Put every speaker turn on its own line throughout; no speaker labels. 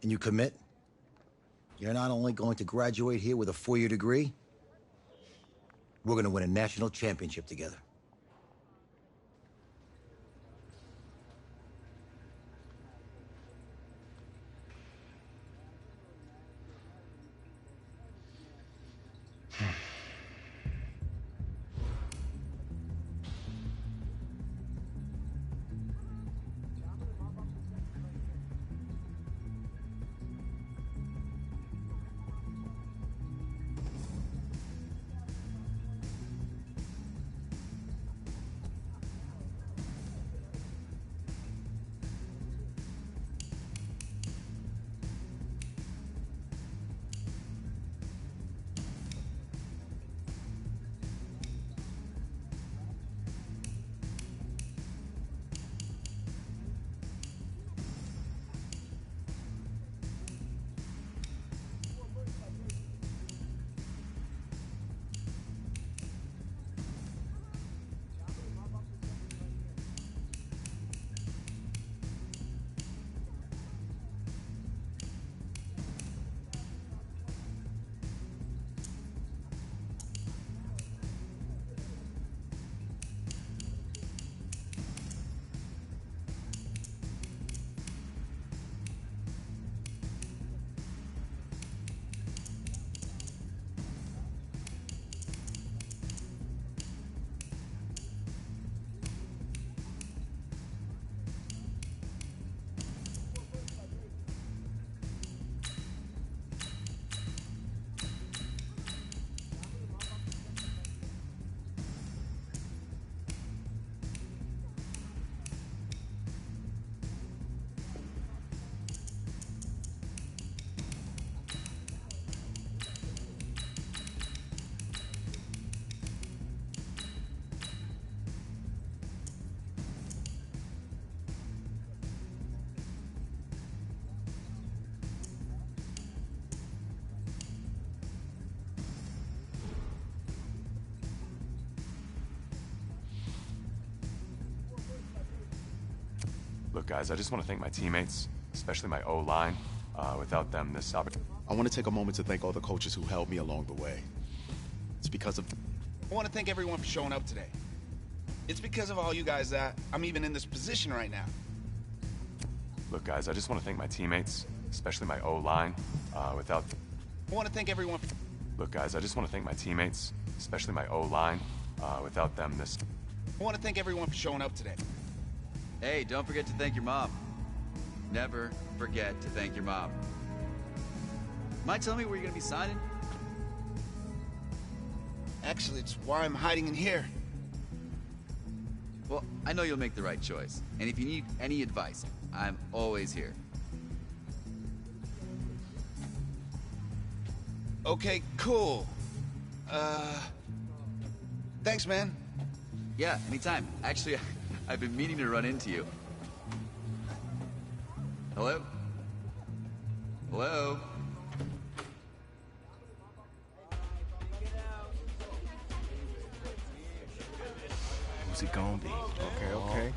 and you commit, you're not only going to graduate here with a 4-year degree, we're going to win a national championship together.
Look, guys, I just want to thank my teammates, especially my O-line. Without them, this opportunity...
I want to take a moment to thank all the coaches who helped me along the way. It's because of...
I want to thank everyone for showing up today. It's because of all you guys that I'm even in this position right now.
Look, guys, I just want to thank my teammates, especially my O-line. Without...
I want to thank everyone for...
Look, guys, I just want to thank my teammates, especially my O-line. Without them, this...
I want to thank everyone for showing up today.
Hey, don't forget to thank your mom. Never forget to thank your mom. Mind telling me where you're gonna be signing?
Actually, it's why I'm hiding in here.
Well, I know you'll make the right choice. And if you need any advice, I'm always here.
Okay, cool. Thanks, man.
Yeah, anytime. Actually, I've been meaning to run into you. Hello? Hello?
Who's it gonna be? Okay.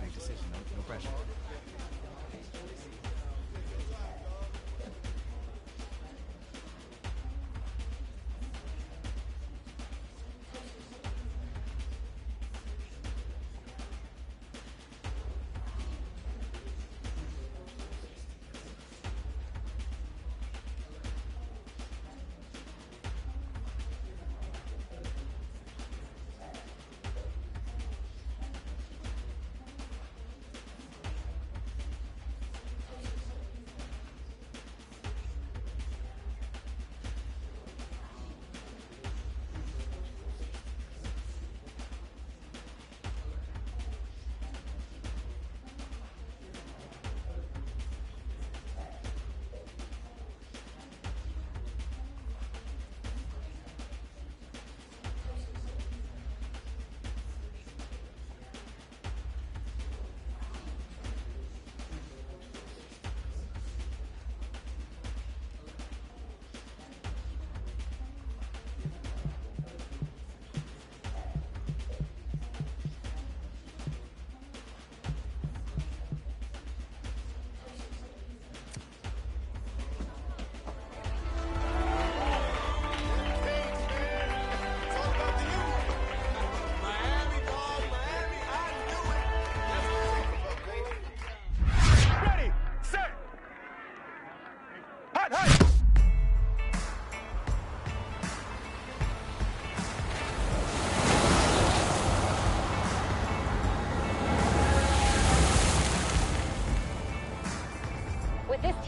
Big decision, no pressure.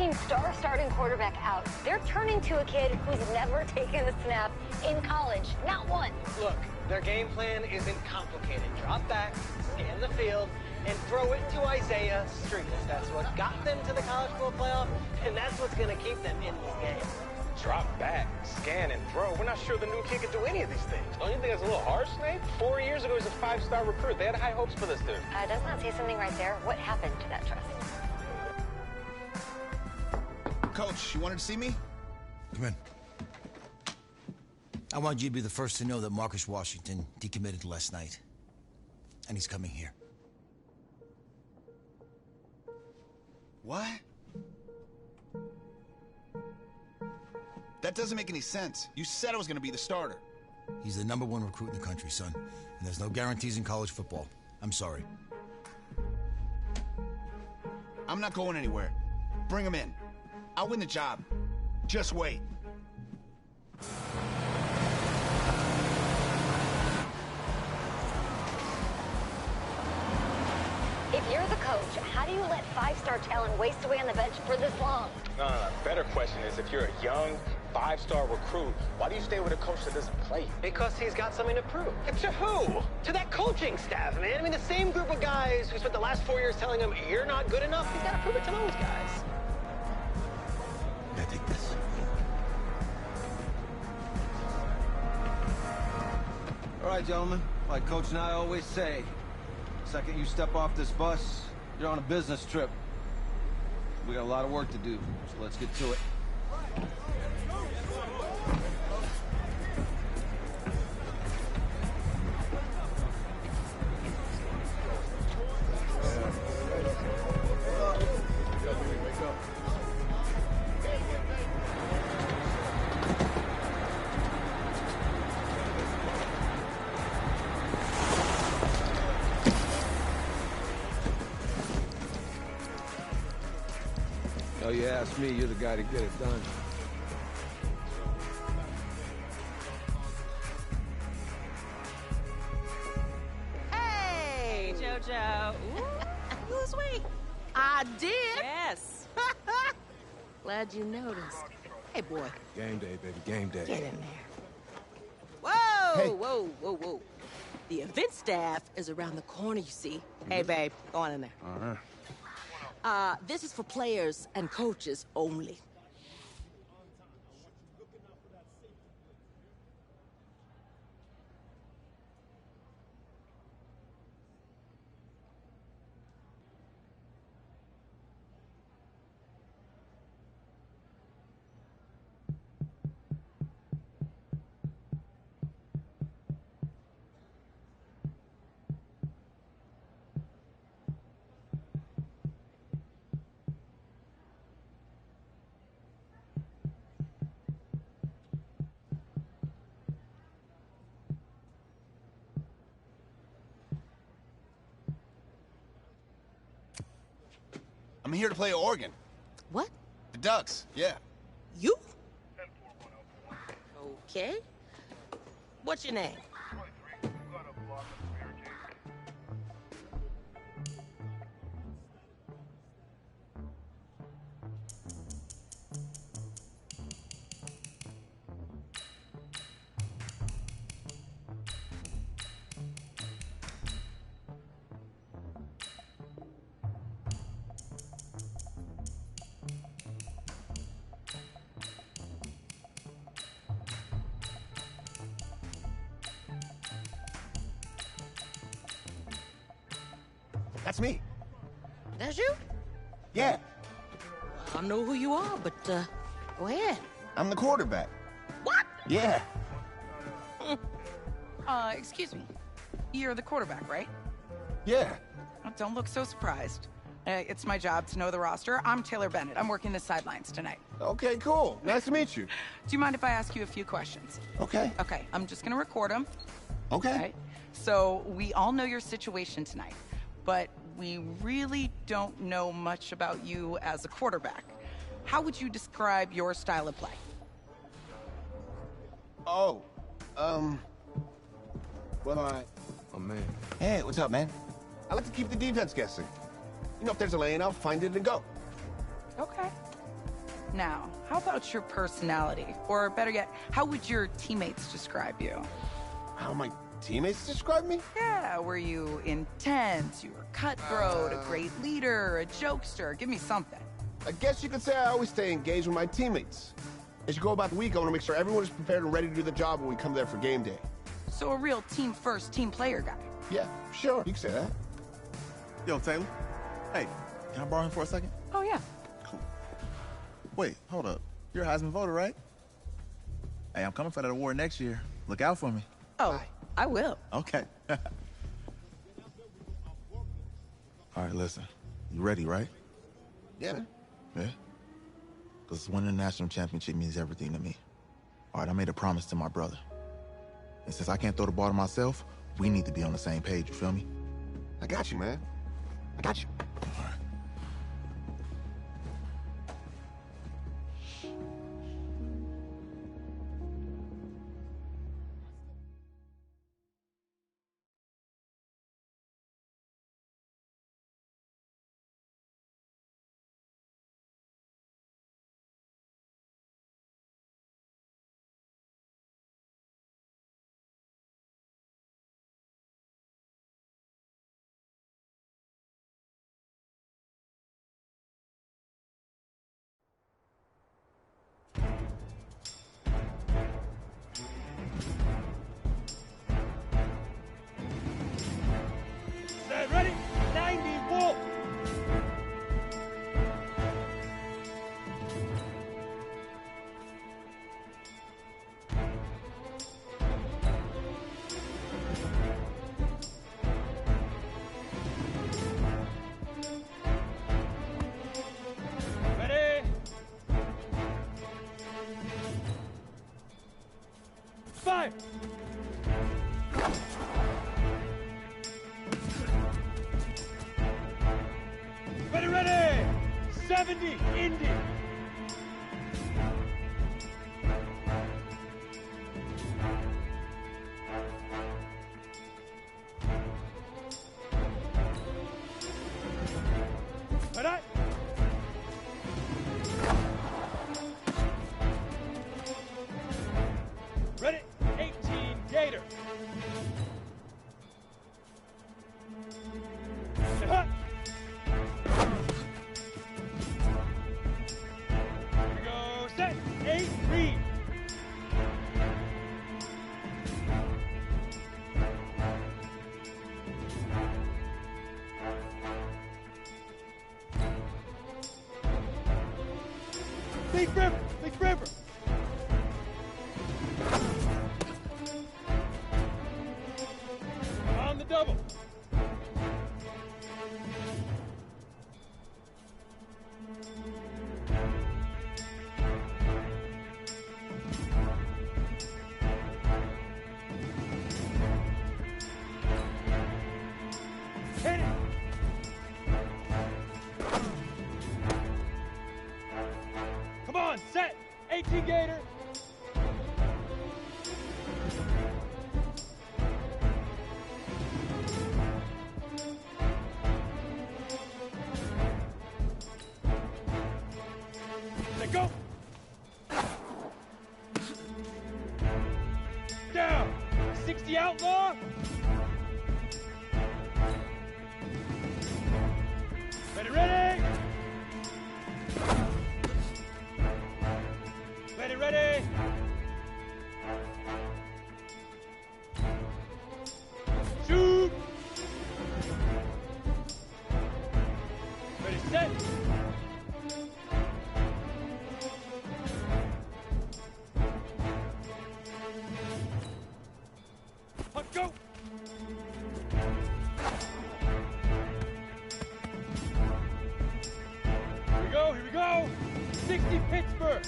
team's star starting quarterback out. They're turning to a kid who's never taken a snap in college. Not one.
Look, their game plan isn't complicated. Drop back, scan the field, and throw it to Isaiah Streetus. That's what got them to the college football playoff, and that's what's going to keep them in this game.
Drop back, scan, and throw. We're not sure the new kid can do any of these things. Don't you think that's a little harsh, Nate? 4 years ago, he was a 5-star recruit. They had high hopes for this dude.
Does not say something right there. What happened to that trust?
Coach, you wanted to see me?
Come in. I want you to be the first to know that Marcus Washington decommitted last night. And he's coming here.
What? That doesn't make any sense. You said I was going to be the starter.
He's the #1 recruit in the country, son. And there's no guarantees in college football. I'm sorry.
I'm not going anywhere. Bring him in. I'll win the job. Just wait.
If you're the coach, how do you let 5-star talent waste away on the bench for this long?
No. Better question is, if you're a young 5-star recruit, why do you stay with a coach that doesn't play?
Because he's got something to prove.
To who?
To that coaching staff, man. I mean, the same group of guys who spent the last 4 years telling him, you're not good enough, he's got to prove it to those guys.
Yeah, take this.
All right, gentlemen. Like Coach and I always say, the second you step off this bus, you're on a business trip. We got a lot of work to do, so let's get to it. Oh, you ask me, you're the guy to get it done.
Hey, JoJo. Ooh, lose weight. I did. Yes. Glad you noticed. Hey, boy.
Game day, baby, game day.
Get in there. Whoa,
Hey.
whoa. The event staff is around the corner, you see. Hey, babe, go on in there.
All right.
This is for players and coaches only.
I'm here to play Oregon.
What?
The Ducks, yeah.
You? Okay. What's your name?
That's me.
That's you?
Yeah,
I don't know who you are, but, go ahead.
I'm the quarterback.
What?
Yeah.
Excuse me. You're the quarterback, right?
Yeah.
Don't look so surprised. It's my job to know the roster. I'm Taylor Bennett. I'm working the sidelines tonight.
Okay, cool. Nice to meet you.
Do you mind if I ask you a few questions?
Okay.
Okay, I'm just gonna record them.
Okay.
So we all know your situation tonight, but we really don't know much about you as a quarterback. How would you describe your style of play?
Oh, well,
Oh, man.
Hey, what's up, man? I like to keep the defense guessing. You know, if there's a lane, I'll find it and go.
Okay. Now, how about your personality? Or better yet, how would your teammates describe you?
How my teammates describe me?
Yeah, were you intense? You were cutthroat, a great leader, a jokester? Give me something.
I guess you could say I always stay engaged with my teammates. As you go about the week, I want to make sure everyone is prepared and ready to do the job when we come there for game day.
So a real team-first, team-player guy.
Yeah, sure, you can say that.
Yo, Taylor. Hey, can I borrow him for a second?
Oh, yeah.
Cool. Wait, hold up. You're a Heisman voter, right? Hey, I'm coming for that award next year. Look out for me.
Oh, I will.
Okay. All right, listen. You ready, right?
Yeah, man.
Yeah? Because winning the national championship means everything to me. All right, I made a promise to my brother. And since I can't throw the ball to myself, we need to be on the same page, you feel me?
I got you, man. I got you.
All right.
Ready? 90 Wolf! Ready? Fire! Ready, ready! 70, Indy! Ready? Ready? 18, Gator! Hut! Here we go, set, 8, read. Leaf River, Leaf River. On the double. Hit it! Come on, set! 18 Gator! Let go! Down! 60 Outlaw! Ready, ready! Ready, ready! Shoot! Ready, set! Let's go! Here we go! 60 Pittsburgh!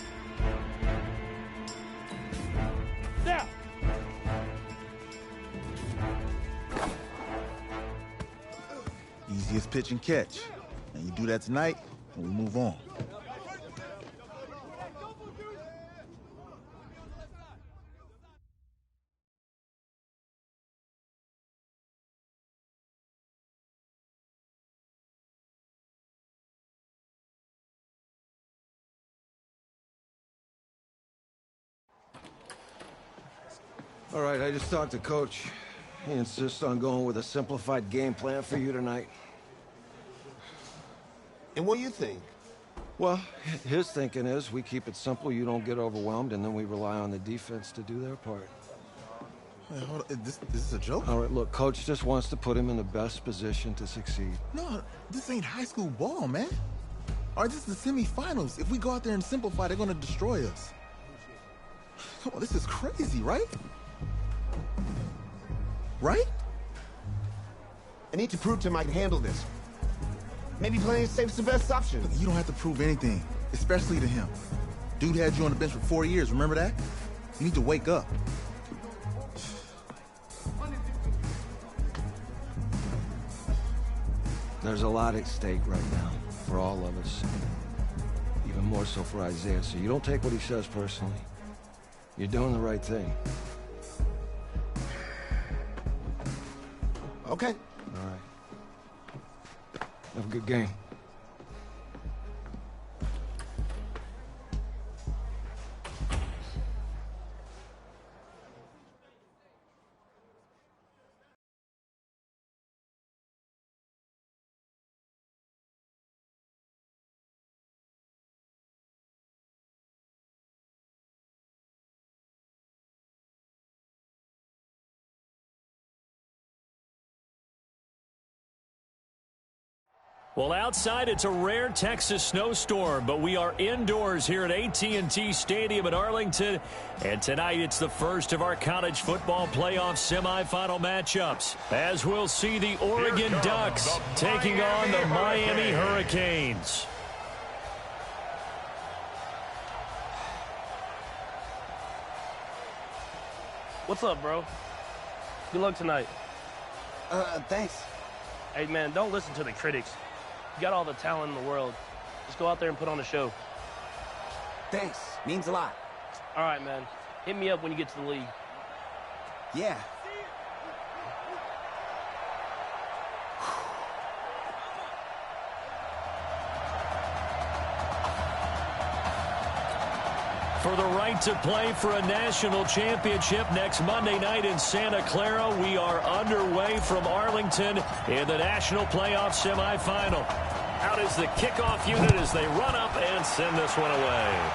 Down!
Easiest pitch and catch. And you do that tonight, and we move on.
All right, I just talked to Coach. He insists on going with a simplified game plan for you tonight.
And what do you think?
Well, his thinking is we keep it simple, you don't get overwhelmed, and then we rely on the defense to do their part.
Wait, hold on. This is a joke?
All right, look, Coach just wants to put him in the best position to succeed.
No, this ain't high school ball, man. All right, this is the semifinals. If we go out there and simplify, they're going to destroy us. Come on, this is crazy, right? Right?
I need to prove to him I can handle this. Maybe playing it safe is the best option.
Look, you don't have to prove anything, especially to him. Dude had you on the bench for 4 years, remember that? You need to wake up.
There's a lot at stake right now for all of us. Even more so for Isaiah, so you don't take what he says personally. You're doing the right thing.
Okay.
All right. Have a good game.
Well, outside, it's a rare Texas snowstorm, but we are indoors here at AT&T Stadium in Arlington. And tonight, it's the first of our college football playoff semifinal matchups, as we'll see the Oregon Ducks taking on the Miami Hurricanes.
What's up, bro? Good luck tonight.
Thanks.
Hey, man, don't listen to the critics. You got all the talent in the world. Just go out there and put on a show.
Thanks. Means a lot.
All right, man. Hit me up when you get to the league.
Yeah.
For the right to play for a national championship next Monday night in Santa Clara, we are underway from Arlington in the national playoff semifinal. Out is the kickoff unit as they run up and send this one away.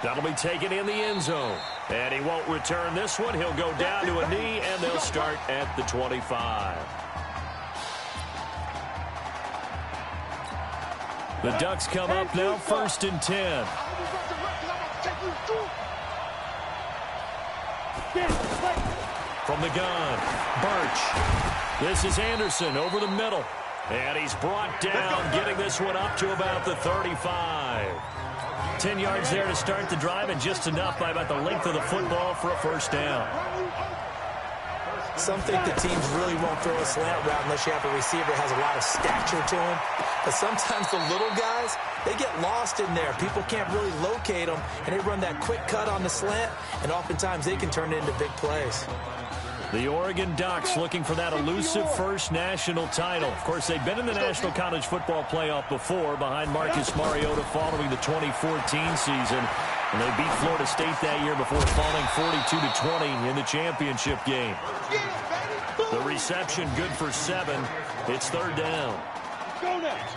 That'll be taken in the end zone. And he won't return this one. He'll go down to a knee, and they'll start at the 25. The Ducks come up now, 1st and 10. From the gun, Birch. This is Anderson over the middle. And he's brought down, getting this one up to about the 35. 10 yards there to start the drive, and just enough by about the length of the football for a first down.
Some think the teams really won't throw a slant route unless you have a receiver that has a lot of stature to him. But sometimes the little guys, they get lost in there. People can't really locate them, and they run that quick cut on the slant, and oftentimes they can turn it into big plays.
The Oregon Ducks looking for that elusive first national title. Of course, they've been in the National College Football Playoff before behind Marcus Mariota following the 2014 season. And they beat Florida State that year before falling 42-20 in the championship game. The reception good for 7. It's 3rd down.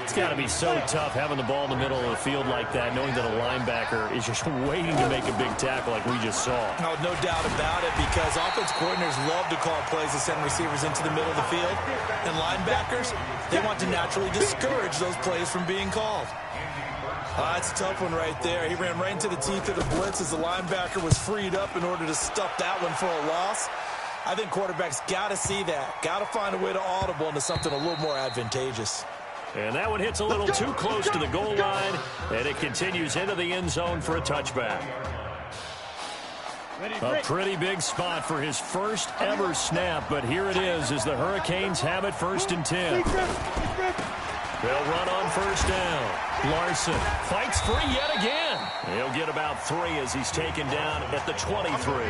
It's got to be so tough having the ball in the middle of the field like that, knowing that a linebacker is just waiting to make a big tackle like we just saw.
No doubt about it, because offense coordinators love to call plays to send receivers into the middle of the field. And linebackers, they want to naturally discourage those plays from being called. That's a tough one right there. He ran right into the teeth of the blitz as the linebacker was freed up in order to stuff that one for a loss. I think quarterbacks got to see that. Got to find a way to audible into something a little more advantageous.
And that one hits a little too close to the goal line, and it continues into the end zone for a touchback. A pretty big spot for his first ever snap, but here it is as the Hurricanes have it 1st and 10. They'll run on 1st down. Larson fights free yet again. He'll get about 3 as he's taken down at the 23.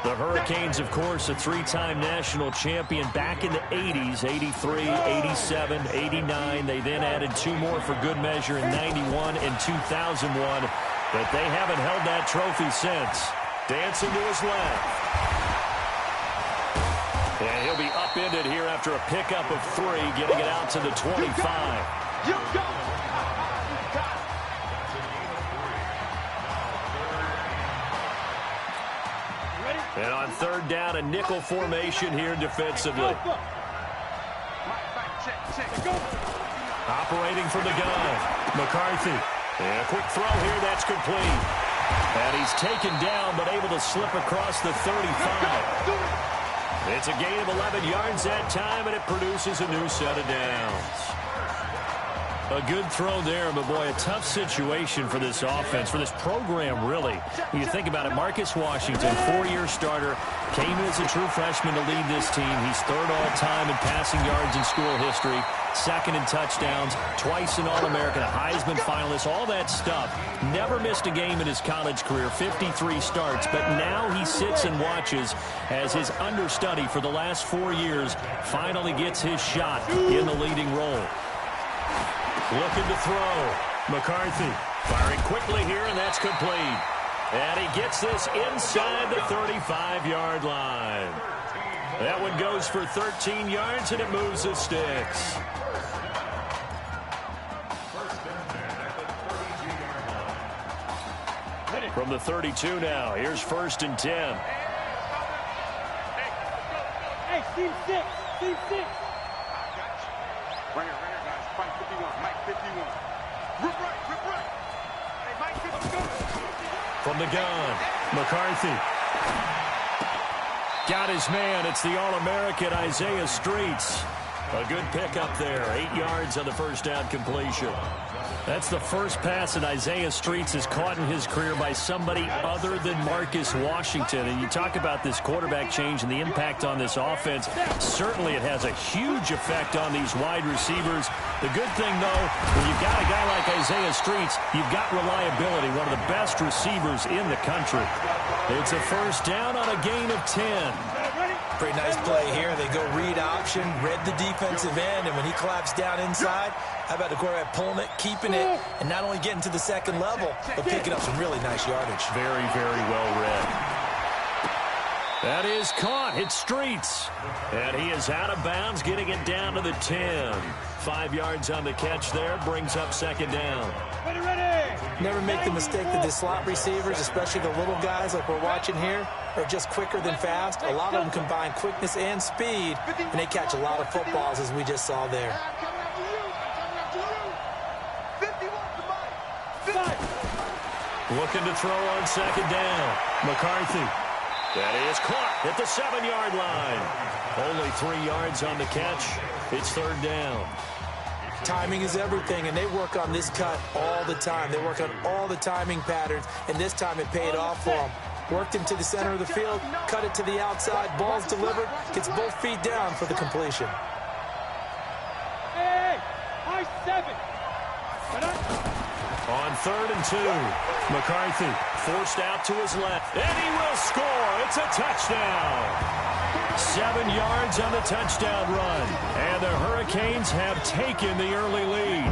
The Hurricanes, of course, a 3-time national champion back in the 80s, 83, 87, 89. They then added 2 more for good measure in 91 and 2001, but they haven't held that trophy since. Dancing to his left. And he'll be upended here after a pickup of 3, getting it out to the 25. And on third down, a nickel formation here defensively. Operating from the gun, McCarthy. And a quick throw here, that's complete. And he's taken down, but able to slip across the 35. It's a gain of 11 yards that time, and it produces a new set of downs. A good throw there, but boy, a tough situation for this offense, for this program, really. When you think about it, Marcus Washington, 4-year starter, came in as a true freshman to lead this team. He's third all-time in passing yards in school history, second in touchdowns, twice an All-American, a Heisman finalist, all that stuff. Never missed a game in his college career, 53 starts, but now he sits and watches as his understudy for the last 4 years finally gets his shot in the leading role. Looking to throw. McCarthy firing quickly here, and that's complete. And he gets this inside the 35-yard line. That one goes for 13 yards, and it moves the sticks. From the 32 now, here's 1st and 10.
Hey, team 6, team 6.
Right here, guys. Mike 51, Mike 51. Rip right. Hey, Mike 51.
From the gun, McCarthy. Got his man. It's the All-American Isaiah Streets. A good pickup there. 8 yards on the first down completion. That's the first pass that Isaiah Streets has caught in his career by somebody other than Marcus Washington. And you talk about this quarterback change and the impact on this offense. Certainly it has a huge effect on these wide receivers. The good thing, though, when you've got a guy like Isaiah Streets, you've got reliability, one of the best receivers in the country. It's a first down on a gain of 10.
Pretty nice play here. They go read option, read the defensive end, and when he collapsed down inside, how about the quarterback pulling it, keeping it, and not only getting to the second level, but picking up some really nice yardage.
Very, very well read. That is caught. It's Streets. And he is out of bounds, getting it down to the 10. 5 yards on the catch there, brings up second down.
Never make the mistake that the slot receivers, especially the little guys like we're watching here, are just quicker than fast. A lot of them combine quickness and speed, and they catch a lot of footballs, as we just saw there.
Looking to throw on second down. McCarthy. That is caught at the 7-yard line. Only 3 yards on the catch. It's third down.
Timing is everything, and they work on this cut all the time. They work on all the timing patterns, and this time it paid off for them. Worked him to the center of the field, cut it to the outside, ball's delivered, gets both feet down for the completion.
Hey, high 7.
On 3rd and 2, McCarthy forced out to his left, and he will score. It's a touchdown. 7 yards on the touchdown run, and the Hurricanes have taken the early lead.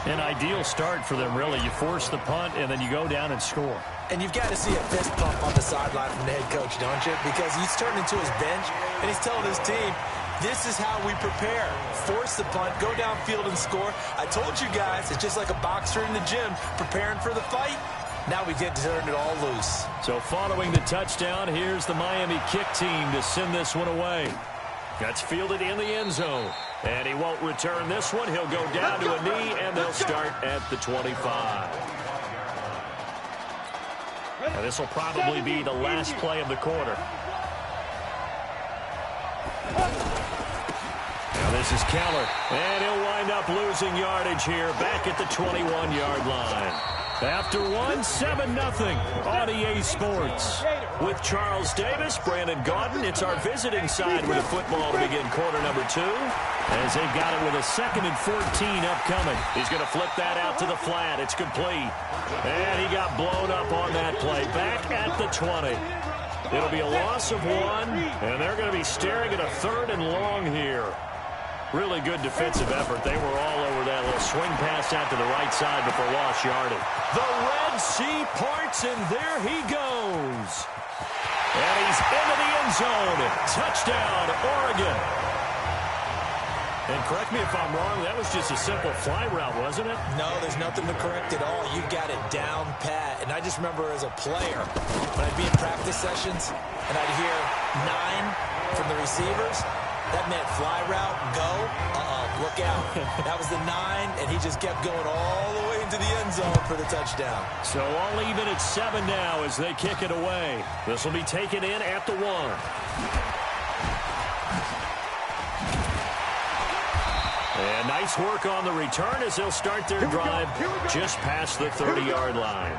An ideal start for them, really. You force the punt, and then you go down and score.
And you've got to see a fist pump on the sideline from the head coach, don't you? Because he's turning to his bench, and he's telling his team, this is how we prepare. Force the punt, go downfield and score. I told you guys, it's just like a boxer in the gym preparing for the fight. Now we get to turn it all loose.
So following the touchdown, here's the Miami kick team to send this one away. That's fielded in the end zone. And he won't return this one. He'll go down to a knee, and they'll start at the 25. And this will probably be the last play of the quarter. Now this is Keller, and he'll wind up losing yardage here back at the 21-yard line. After one, 7-0 on EA Sports. With Charles Davis, Brandon Gaudin, it's our visiting side with a football to begin quarter number 2. As they've got it with a 2nd and 14 upcoming. He's going to flip that out to the flat. It's complete. And he got blown up on that play. Back at the 20. It'll be a loss of 1, and they're going to be staring at a 3rd and long here. Really good defensive effort. They were all over that little swing pass out to the right side before lost yardage. The Red Sea parts, and there he goes. And he's into the end zone. Touchdown, Oregon. And correct me if I'm wrong, that was just a simple fly route, wasn't it?
No, there's nothing to correct at all. You got it down pat. And I just remember as a player, when I'd be in practice sessions, and I'd hear 9 from the receivers, that meant fly route, go, look out. That was the 9, and he just kept going all the way into the end zone for the touchdown.
So all even at 7 now as they kick it away. This will be taken in at the 1. And nice work on the return as they'll start their drive just past the 30-yard line.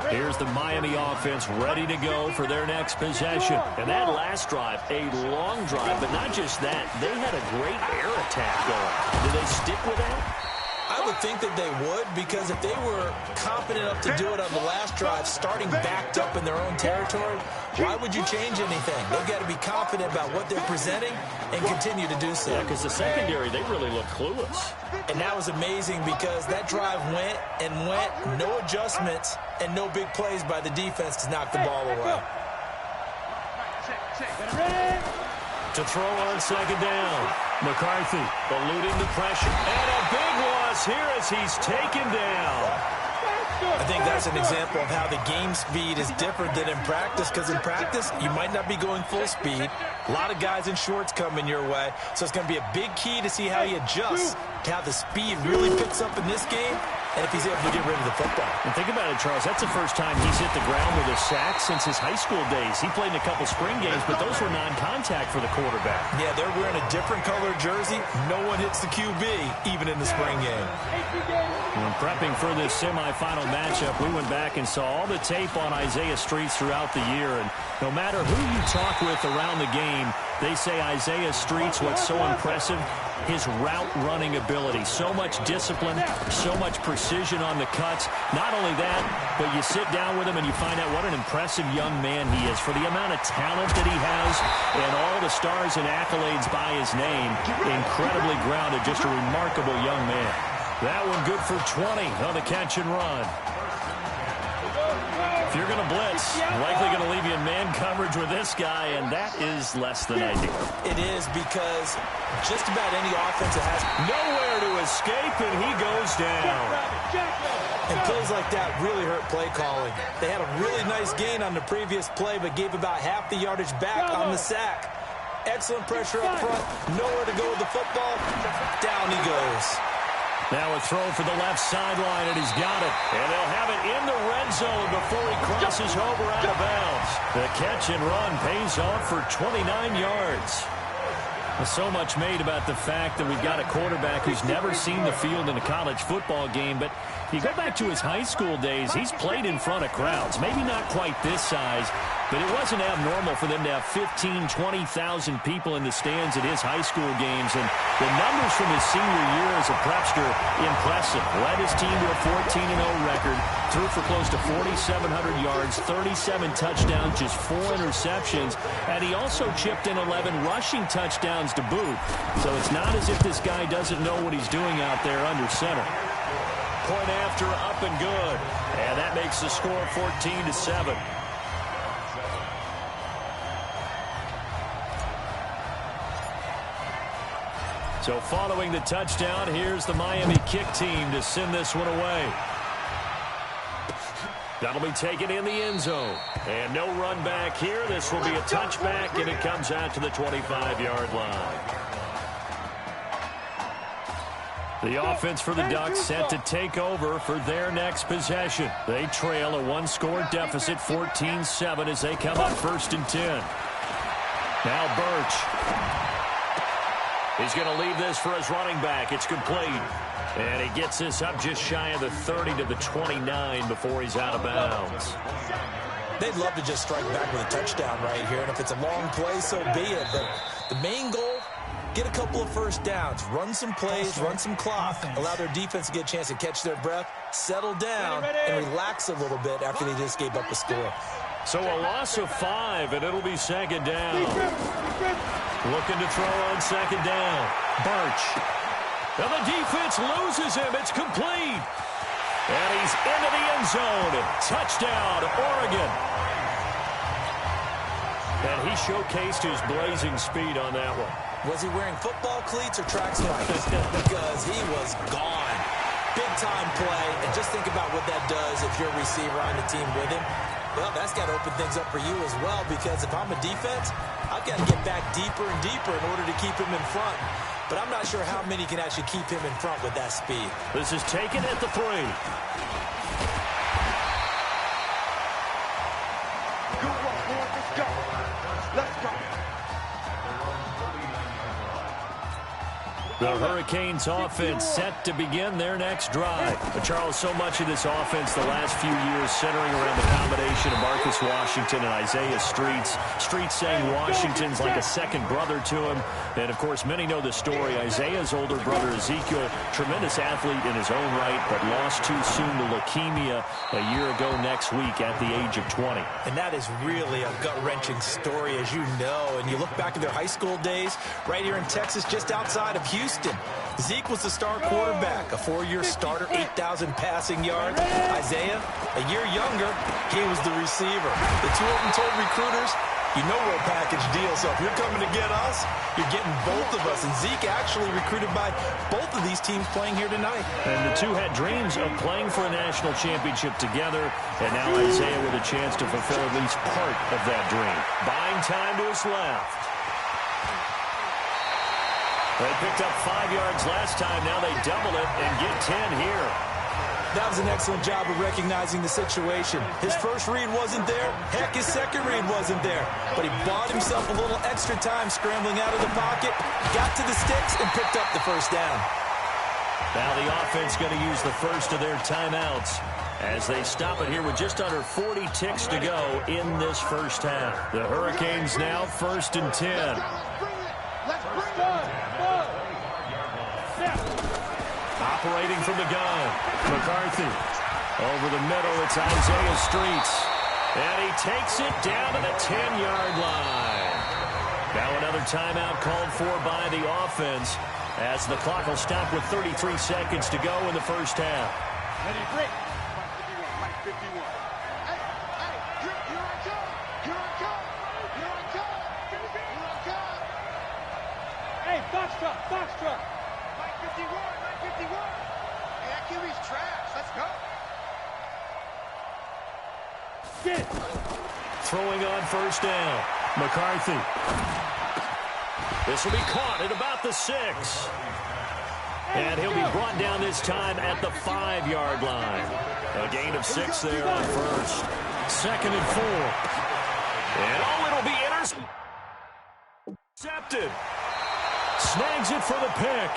Here's the Miami offense ready to go for their next possession. And that last drive, a long drive, but not just that. They had a great air attack going. Do they stick with that?
I would think that they would, because if they were confident enough to do it on the last drive, starting backed up in their own territory, why would you change anything? They've got to be confident about what they're presenting and continue to do so.
Yeah, because the secondary, they really look clueless.
And that was amazing because that drive went and went, no adjustments, and no big plays by the defense to knock the ball away.
To throw on second down. McCarthy eluding the pressure. And a big loss here as he's taken down.
I think that's an example of how the game speed is different than in practice, because in practice, you might not be going full speed. A lot of guys in shorts coming your way. So it's going to be a big key to see how he adjusts to how the speed really picks up in this game and if he's able to get rid of the football.
And think about it, Charles. That's the first time he's hit the ground with a sack since his high school days. He played in a couple spring games, but those were non-contact for the quarterback.
Yeah, they're wearing a different color jersey. No one hits the QB, even in the spring game.
When prepping for this semifinal matchup, we went back and saw all the tape on Isaiah Streets throughout the year. And no matter who you talk with around the game, they say Isaiah Streets, what's so impressive, his route running ability. So much discipline, so much precision on the cuts. Not only that, but you sit down with him and you find out what an impressive young man he is. For the amount of talent that he has and all the stars and accolades by his name, incredibly grounded, just a remarkable young man. That one good for 20 on the catch and run. If you're going to blitz, likely going to leave you in man coverage with this guy, and that is less than ideal.
It is, because just about any offense that has
nowhere to escape, and he goes down.
And plays like that really hurt play calling. They had a really nice gain on the previous play, but gave about half the yardage back on the sack. Excellent pressure up front, nowhere to go with the football. Down he goes.
Now a throw for the left sideline, and he's got it. And they'll have it in the red zone before he crosses over out of bounds. The catch and run pays off for 29 yards. So much made about the fact that we've got a quarterback who's never seen the field in a college football game, but you go back to his high school days, he's played in front of crowds. Maybe not quite this size, but it wasn't abnormal for them to have 15,000, 20,000 people in the stands at his high school games. And the numbers from his senior year as a prepster, impressive. Led his team to a 14-0 record, threw for close to 4,700 yards, 37 touchdowns, just 4 interceptions, and he also chipped in 11 rushing touchdowns to boot. So it's not as if this guy doesn't know what he's doing out there under center. Point after, up and good. And that makes the score 14-7. So following the touchdown, here's the Miami kick team to send this one away. That'll be taken in the end zone. And no run back here. This will be a touchback, and it comes out to the 25-yard line. The offense for the Ducks set to take over for their next possession. They trail a one-score deficit, 14-7, as they come up 1st and 10. Now Birch. He's going to leave this for his running back. It's complete. And he gets this up just shy of the 30 to the 29 before he's out of bounds.
They'd love to just strike back with a touchdown right here. And if it's a long play, so be it. But the main goal, get a couple of first downs, run some plays, run some clock, allow their defense to get a chance to catch their breath, settle down, and relax a little bit after they just gave up a score.
So a loss of 5, and it'll be 2nd down. Looking to throw on second down. Birch. And the defense loses him. It's complete. And he's into the end zone. Touchdown, Oregon. And he showcased his blazing speed on that one.
Was he wearing football cleats or track spikes? Because he was gone. Big-time play. And just think about what that does if you're a receiver on the team with him. Well, that's got to open things up for you as well, because if I'm a defense, I've got to get back deeper and deeper in order to keep him in front. But I'm not sure how many can actually keep him in front with that speed.
This is taken at the 3.
Good one, boy. Let's go. Let's go.
The Hurricanes offense set to begin their next drive. But Charles, so much of this offense the last few years centering around the combination of Marcus Washington and Isaiah Streets. Streets saying Washington's like a second brother to him. And, of course, many know the story. Isaiah's older brother, Ezekiel, tremendous athlete in his own right, but lost too soon to leukemia a year ago next week at the age of 20.
And that is really a gut-wrenching story, as you know. And you look back at their high school days right here in Texas, just outside of Houston. Zeke was the star quarterback, a 4-year starter, 8,000 passing yards. Isaiah, a year younger, he was the receiver. The two of them told recruiters, you know we're a package deal, so if you're coming to get us, you're getting both of us. And Zeke actually recruited by both of these teams playing here tonight.
And the two had dreams of playing for a national championship together, and now Isaiah with a chance to fulfill at least part of that dream. Buying time to his left. They picked up 5 yards last time. Now they double it and get 10 here.
That was an excellent job of recognizing the situation. His first read wasn't there. Heck, his second read wasn't there. But he bought himself a little extra time scrambling out of the pocket, got to the sticks, and picked up the first down.
Now the offense going to use the first of their timeouts as they stop it here with just under 40 ticks to go in this first half. The Hurricanes now 1st and 10. Operating from the gun, McCarthy. Over the middle, it's Isaiah Streets. And he takes it down to the 10-yard line. Now another timeout called for by the offense as the clock will stop with 33 seconds to go in the first half.
Ready, break. Hey, box truck, box truck. 951, 951. Hey, that QB's trash. Let's go. Get it.
Throwing on first down. McCarthy. This will be caught at about the 6. And he'll be brought down this time at the 5-yard line. A gain of 6 there on first. 2nd and 4. And it'll be intercepted. Snags it for the pick.